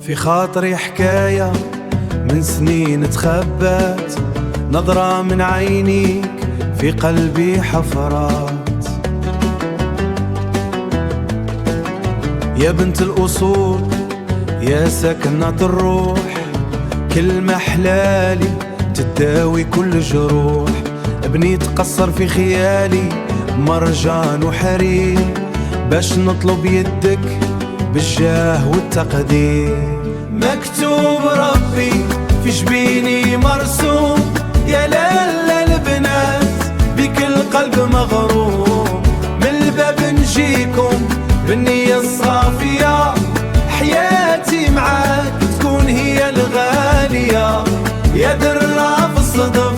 في خاطري حكاية من سنين تخبت، نظرة من عينيك في قلبي حفرات. يا بنت الأصول يا سكنة الروح، كلمة حلالي تداوي كل جروح. ابني تقصر في خيالي مرجان وحرير، باش نطلب يدك بالجاه والتقدير. مكتوب ربي في جبيني مرسوم، يا لالا البنات بكل قلب مغروم. من الباب نجيكم بالنية الصافية، حياتي معاك تكون هي الغالية. يا درة في الصدف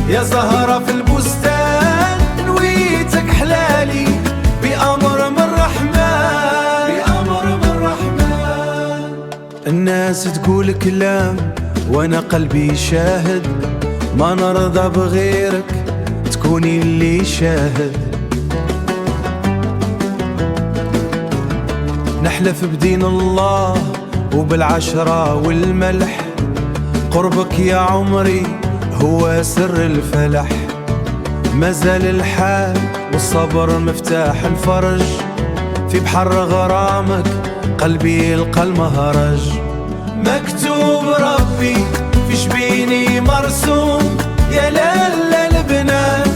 يا زهرة في البستان، نويتك حلالي بأمر من الرحمن، بأمر من الرحمن. الناس تقول كلام وانا قلبي شاهد، ما نرضى بغيرك تكوني اللي شاهد. نحلف بدين الله وبالعشرة والملح، قربك يا عمري هو سر الفلح. مازال الحال والصبر مفتاح الفرج، في بحر غرامك قلبي يلقى المهرج. مكتوب ربي في جبيني مرسوم، يا لالا البنات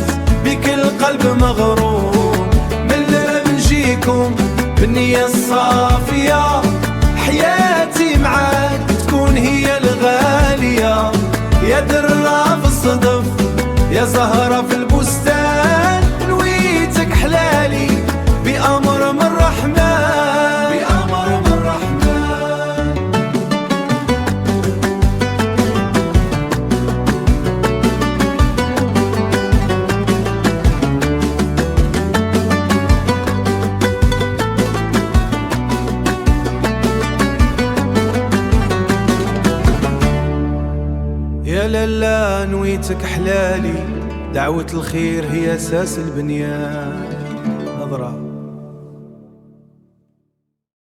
بكل قلب مغروم. من الباب نجيكم بالنية الصافية، حياتي معاك تكون هي الغالية. يا درة في الصدف يا زهرة في البستان، نويتك حلالي بأمر من الرحمن، بأمر من الرحمن. يا لالا نويتك حلالي، دعوة الخير هي أساس البنيان. نظرة